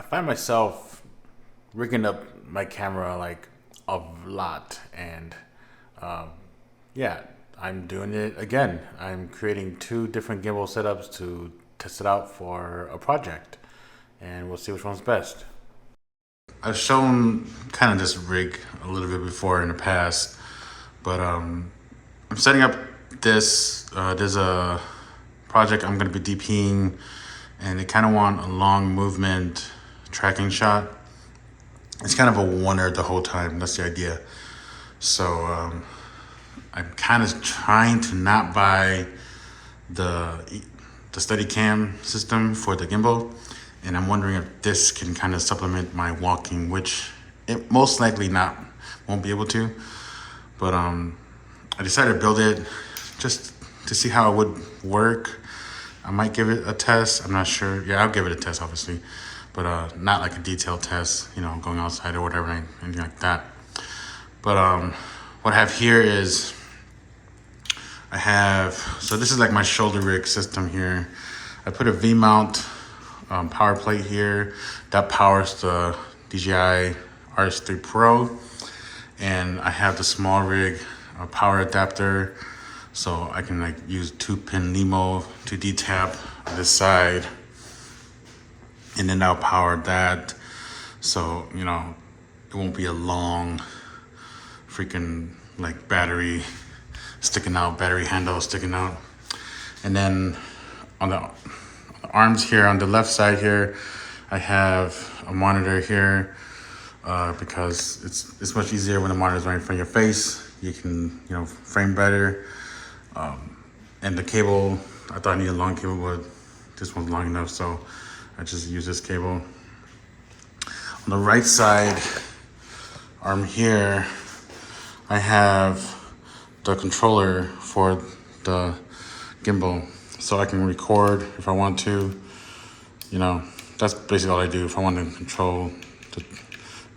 find myself rigging up my camera like a lot, and um, yeah, I'm doing it again. I'm creating two different gimbal setups to test it out for a project, and we'll see which one's best. I've shown kind of this rig a little bit before in the past, but I'm setting up this. There's a project I'm going to be DPing, and they kind of want a long movement tracking shot. It's kind of a oneer the whole time. That's the idea. So I'm kind of trying to not buy the Steadicam system for the gimbal, and I'm wondering if this can kind of supplement my walking, which it most likely won't be able to. But I decided to build it just to see how it would work. I might give it a test. I'm not sure. Yeah, I'll give it a test, obviously, but not like a detailed test, going outside or whatever, anything like that. But what I have here is so this is like my shoulder rig system here. I put a V-mount power plate here that powers the DJI RS3 Pro, and I have the small rig power adapter, so I can use 2-pin Nemo to D-tap this side, and then I'll power that, so it won't be a long freaking battery handle sticking out. And then on the arms here, on the left side here, I have a monitor here because it's much easier when the monitor is right in front of your face. You can frame better. And the cable, I thought I needed a long cable, but this one's long enough, so I just use this cable. On the right side arm here, I have the controller for the gimbal, so I can record if I want to. That's basically all I do. If I want to control the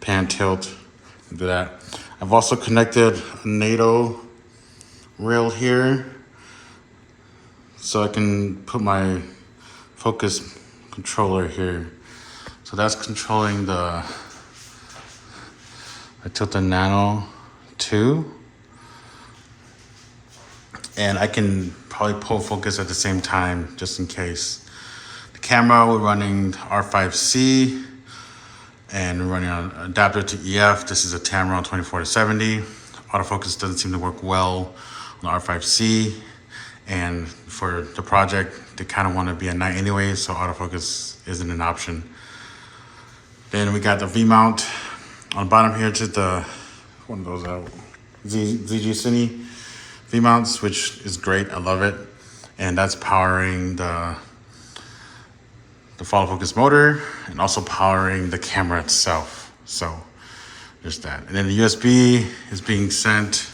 pan tilt, do that. I've also connected a NATO rail here, so I can put my focus controller here. So that's controlling I tilt the Nano 2. And I can probably pull focus at the same time, just in case. The camera, we're running R5C, and we're running an adapter to EF. This is a Tamron 24-70. Autofocus doesn't seem to work well on the R5C, and for the project, they kind of want to be at night anyway, so autofocus isn't an option. Then we got the V-mount on the bottom here, just one of those ZG Cine V-mounts, which is great. I love it. And that's powering the follow focus motor and also powering the camera itself. So there's that. And then the USB is being sent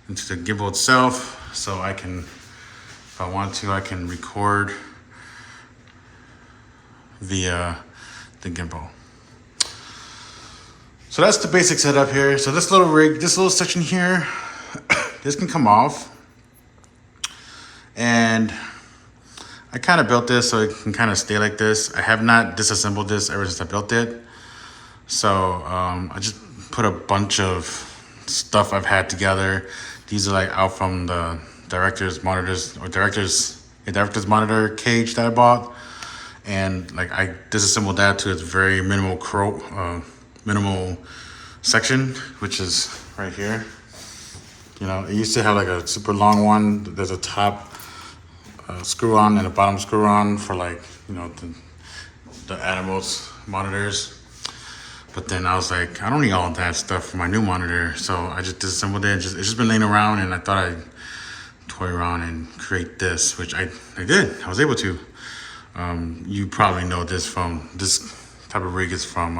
into the gimbal itself. So I can, if I want to, I can record via the gimbal. So that's the basic setup here. So this little rig, this little section here, this can come off, and I kind of built this so it can kind of stay like this. I have not disassembled this ever since I built it. So I just put a bunch of stuff I've had together. These are out from the director's monitor cage that I bought, and I disassembled that to its very minimal section, which is right here. It used to have a super long one. There's a top screw on and a bottom screw on for the Atomos monitors. But then I was like, I don't need all that stuff for my new monitor. So I just disassembled it. It's just been laying around, and I thought I'd toy around and create this, which I did. I was able to. You probably know this type of rig is from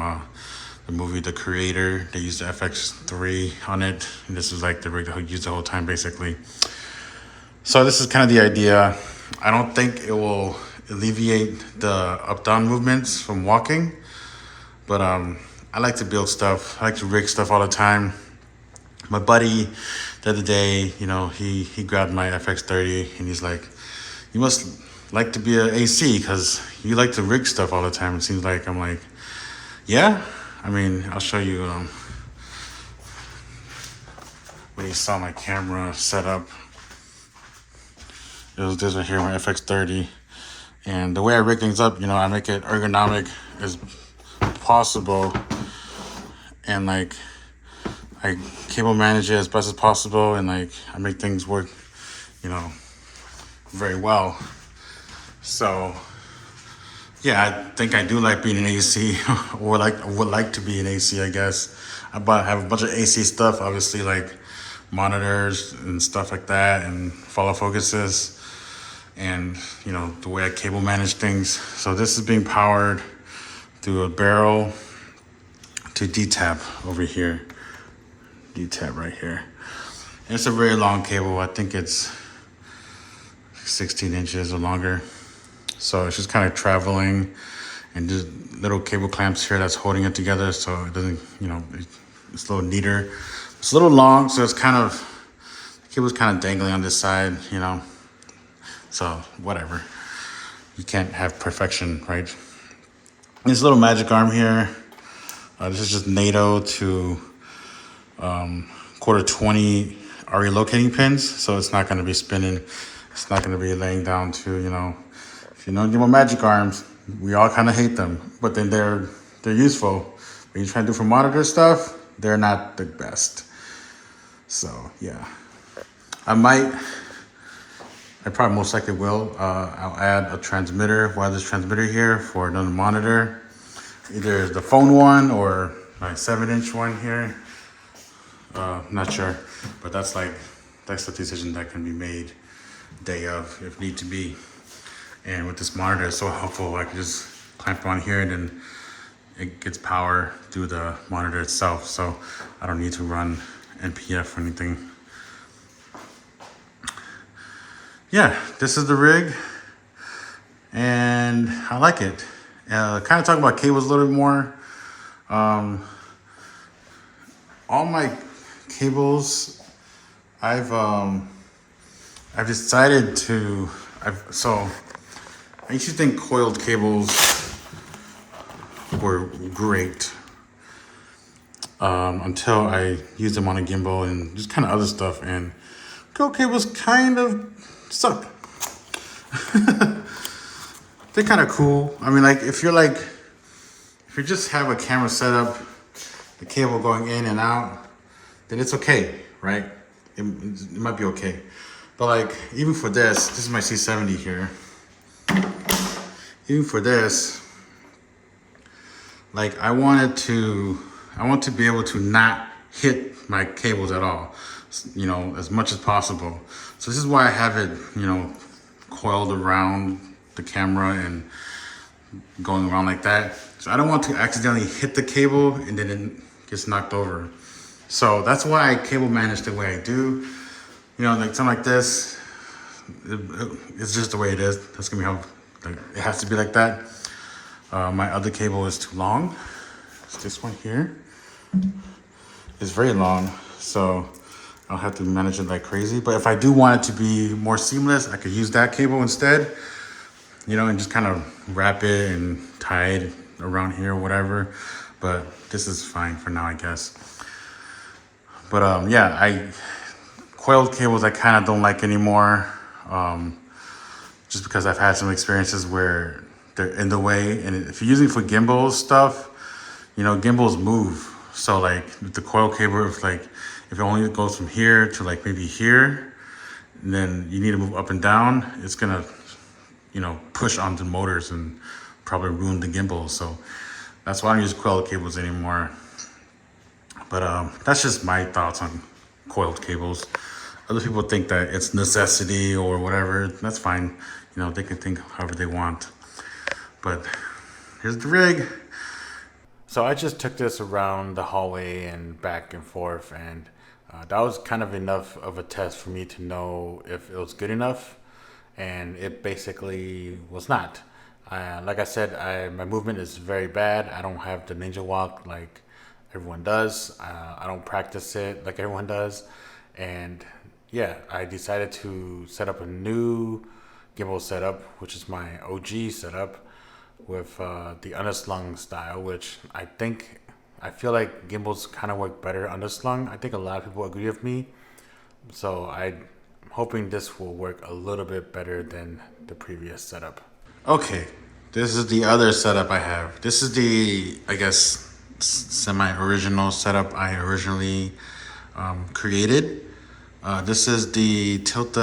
the movie The Creator. They used the FX3 on it, and this is the rig that I used the whole time, basically. So this is kind of the idea. I don't think it will alleviate the up-down movements from walking, but I like to build stuff. I like to rig stuff all the time. My buddy the other day, he grabbed my FX30, and he's like, "You must like to be an AC because you like to rig stuff all the time." It seems like I'm like, Yeah, I mean, I'll show you when you saw my camera setup. This right here, my FX30. And the way I rig things up, I make it ergonomic as possible. And like, I cable manage it as best as possible. And like, I make things work, very well. So, yeah, I think I do like being in AC, or would like to be in AC, I guess. Have a bunch of AC stuff, obviously, like monitors and stuff like that, and follow focuses, and the way I cable manage things. So this is being powered through a barrel to D-tab over here, D-tab right here. And it's a very long cable. I think it's 16 inches or longer. So it's just kind of traveling, and just little cable clamps here that's holding it together, so it doesn't, it's a little neater. It's a little long, so it's kind of, the cable's kind of dangling on this side, so whatever. You can't have perfection, right? This little magic arm here, this is just NATO to quarter 20 RE locating pins, so it's not going to be spinning. It's not going to be laying down to, if you know Gimbal magic arms, we all kind of hate them, but then they're useful. When you're trying to do for monitor stuff, they're not the best. So yeah, I probably most likely will. I'll add a transmitter, wireless transmitter here for another monitor, either the phone one or my 7-inch one here. Not sure, but that's the decision that can be made day of if need to be. And with this monitor, it's so helpful. I can just clamp on here, and then it gets power through the monitor itself, so I don't need to run NPF or anything. Yeah, this is the rig, and I like it. Kind of talk about cables a little bit more. All my cables, I've decided to. I used to think coiled cables were great until I used them on a gimbal and just kind of other stuff, and coiled cables kind of suck. They're kind of cool. I mean, like if you just have a camera set up, the cable going in and out, then it's okay, right? It might be okay. But like, even for this is my C70 here. Even for this, like I want to be able to not hit my cables at all, as much as possible. So this is why I have it, coiled around the camera and going around like that. So I don't want to accidentally hit the cable and then it gets knocked over. So that's why I cable manage the way I do. Like something like this, it's just the way it is. That's gonna be how it has to be like that. My other cable is too long. It's this one here. It's very long, so I'll have to manage it like crazy. But if I do want it to be more seamless, I could use that cable instead, and just kind of wrap it and tie it around here or whatever. But this is fine for now, I guess. But yeah, coiled cables I kind of don't like anymore, just because I've had some experiences where they're in the way. And if you're using it for gimbal stuff, gimbals move. So like with the coil cable, if it only goes from here to like maybe here, and then you need to move up and down, it's gonna, push onto motors and probably ruin the gimbal. So that's why I don't use coiled cables anymore. But that's just my thoughts on coiled cables. Other people think that it's necessity or whatever. That's fine. They can think however they want. But here's the rig. So I just took this around the hallway and back and forth, and that was kind of enough of a test for me to know if it was good enough, and it basically was not. Like I said, my movement is very bad. I don't have the ninja walk like everyone does. I don't practice it like everyone does, and yeah, I decided to set up a new gimbal setup, which is my OG setup. with the underslung style, which I feel like gimbals kind of work better underslung. I think a lot of people agree with me. So I'm hoping this will work a little bit better than the previous setup. Okay, this is the other setup I have. This is the, I guess, semi-original setup I originally created. This is the Tilta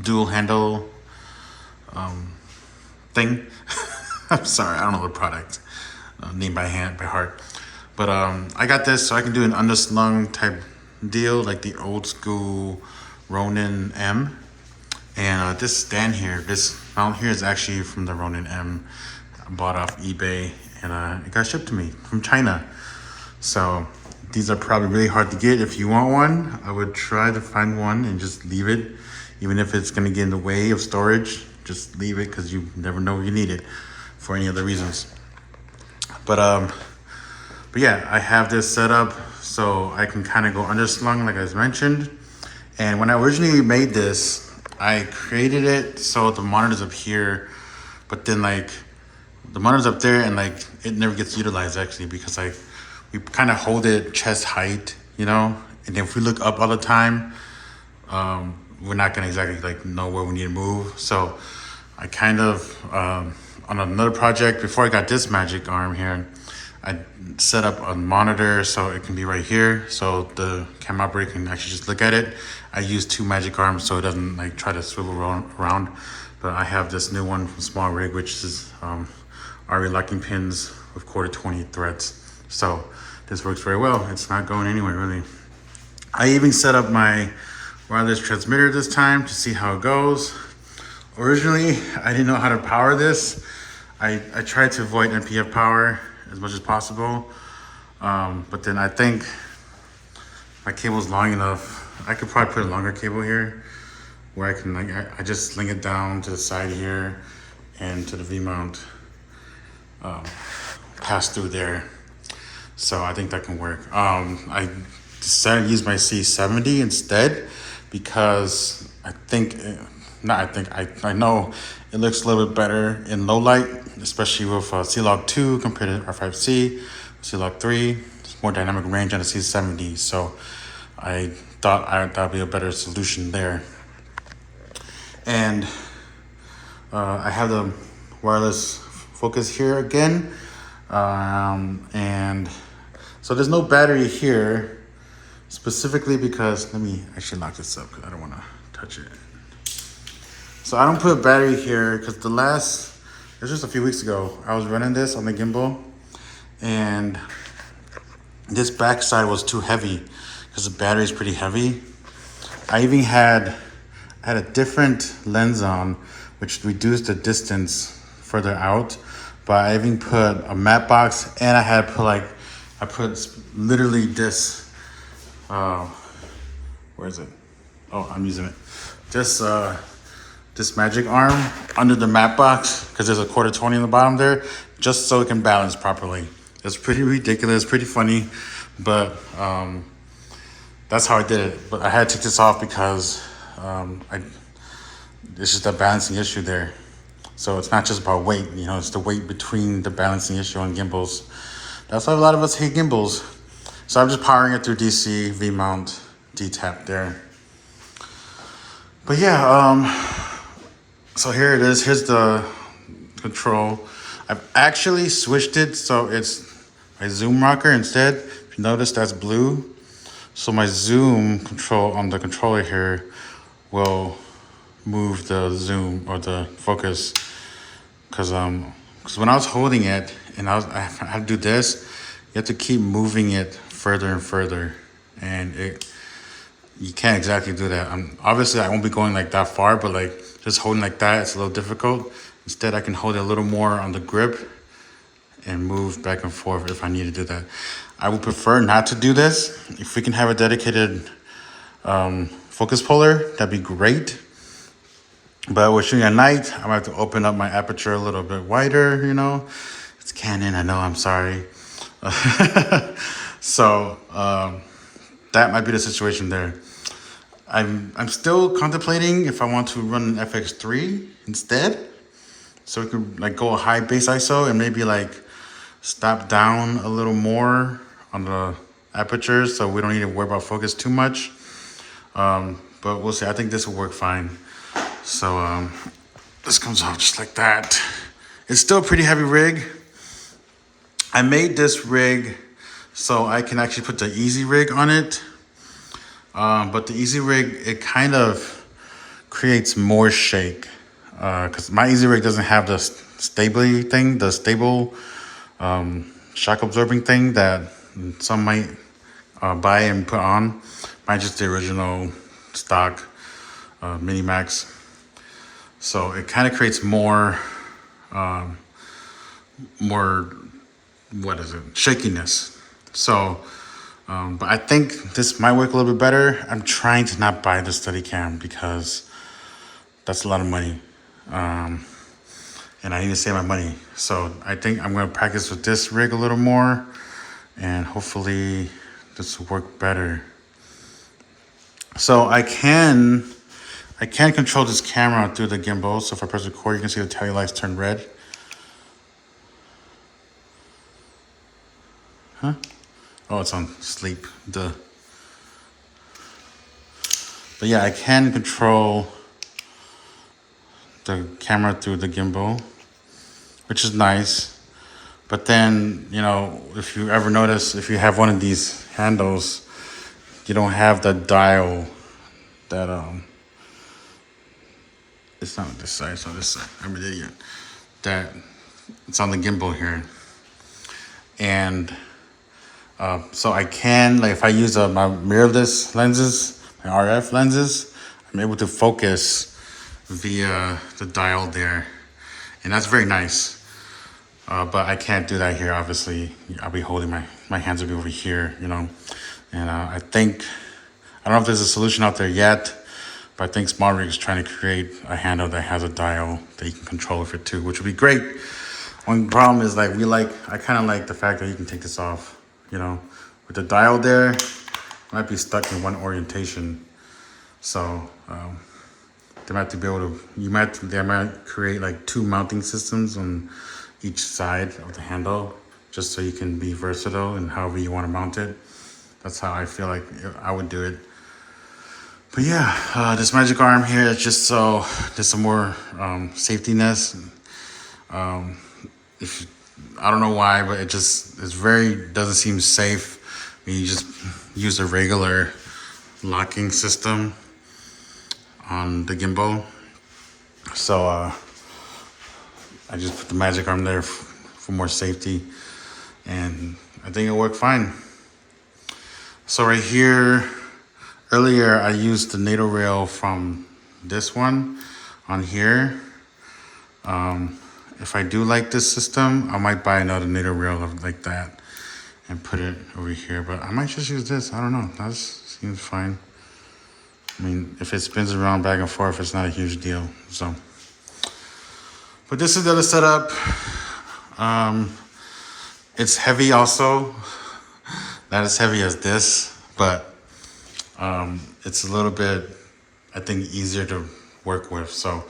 dual handle thing. I'm sorry, I don't know the product name by heart. But I got this so I can do an underslung type deal, like the old school Ronin M. And this stand here, this mount here is actually from the Ronin M. I bought off eBay, and it got shipped to me from China. So these are probably really hard to get. If you want one, I would try to find one and just leave it. Even if it's gonna get in the way of storage, just leave it, because you never know you need it for any other reasons. But yeah, I have this set up so I can kind of go underslung like I mentioned. And when I originally made this, I created it so the monitor's up here, but then like the monitor's up there and like it never gets utilized actually, because like we kind of hold it chest height, you know, and then if we look up all the time, we're not gonna exactly like know where we need to move. So I kind of on another project before I got this magic arm here, I set up a monitor so it can be right here, so the camera operator can actually just look at it. I use 2 magic arms so it doesn't like try to swivel around. But I have this new one from Small Rig, which is RE locking pins with 1/4-20 threads. So this works very well. It's not going anywhere really. I even set up my wireless transmitter this time to see how it goes. Originally, I didn't know how to power this. I tried to avoid NPF power as much as possible. But then I think my cable's long enough. I could probably put a longer cable here where I can I just sling it down to the side here and to the V-mount, pass through there. So I think that can work. I decided to use my C70 instead because I know it looks a little bit better in low light, especially with C-Log 2 compared to R5C, C-Log 3. It's more dynamic range on the C70, so I thought that would be a better solution there. And I have the wireless focus here again, and so there's no battery here, specifically because, let me actually lock this up because I don't want to touch it. So I don't put a battery here because it was just a few weeks ago, I was running this on the gimbal and this backside was too heavy because the battery is pretty heavy. I even had a different lens on, which reduced the distance further out, but I even put a matte box, and I put literally this, where is it? Oh, I'm using it. This magic arm under the matte box, because there's a 1/4-20 in the bottom there, just so it can balance properly. It's pretty ridiculous, pretty funny, but that's how I did it. But I had to take this off because it's just a balancing issue there. So it's not just about weight, you know, it's the weight between the balancing issue on gimbals. That's why a lot of us hate gimbals. So I'm just powering it through DC, V-mount, D-tap there. But yeah, so here it is. Here's the control. I've actually switched it so it's my zoom rocker instead. If you notice, that's blue. So my zoom control on the controller here will move the zoom or the focus, because when I was holding it and I had to do this, you have to keep moving it further and further, and you can't exactly do that. Obviously I won't be going like that far, but like just holding like that, it's a little difficult. Instead, I can hold it a little more on the grip and move back and forth if I need to do that. I would prefer not to do this. If we can have a dedicated focus puller, that'd be great. But we're shooting at night, I'm gonna have to open up my aperture a little bit wider, you know. It's Canon, I know, I'm sorry. So that might be the situation there. I'm still contemplating if I want to run an FX3 instead. so we could like go a high base ISO and maybe like stop down a little more on the aperture, so we don't need to worry about focus too much. But we'll see. I think this will work fine. So this comes out just like that. It's still a pretty heavy rig. I made this rig so I can actually put the easy rig on it. But the easy rig, it kind of creates more shake. Because my easy rig doesn't have the stability thing, the stable shock absorbing thing that some might buy and put on. Mine's just the original stock Mini Max. So it kind of creates more shakiness. So, but I think this might work a little bit better. I'm trying to not buy the Steadicam because that's a lot of money. And I need to save my money. So I think I'm gonna practice with this rig a little more and hopefully this will work better. So I can control this camera through the gimbal. So if I press record, you can see the tail lights turn red. Huh? Oh, it's on sleep. Duh. But yeah, I can control the camera through the gimbal, which is nice. But then, you know, if you ever notice, if you have one of these handles, you don't have the dial that it's not on this side, it's on this side. I'm an idiot. That it's on the gimbal here. And so I can, like if I use my mirrorless lenses, my RF lenses, I'm able to focus via the dial there. And that's very nice. But I can't do that here, obviously. I'll be holding my hands will be over here, you know. And I don't know if there's a solution out there yet, but I think SmartRig is trying to create a handle that has a dial that you can control with it too, which would be great. One problem is like I kind of like the fact that you can take this off, you know. With the dial there, you might be stuck in one orientation. So they might be able to, they might create like 2 mounting systems on each side of the handle, just so you can be versatile in however you want to mount it. That's how I feel like I would do it. But yeah, this magic arm here is just so there's some more safetiness. I don't know why, but doesn't seem safe when you just use a regular locking system on the gimbal. So I just put the magic arm there for more safety, and I think it'll work fine. So right here, earlier I used the NATO rail from this one on here. If I do like this system, I might buy another NATO rail like that and put it over here, but I might just use this. I don't know, that seems fine. I mean, if it spins around back and forth, it's not a huge deal, so. But this is the other setup. It's heavy also, not as heavy as this, but it's a little bit, I think, easier to work with. So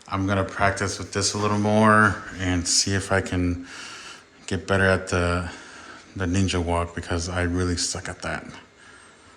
I'm gonna practice with this a little more and see if I can get better at the ninja walk, because I really suck at that.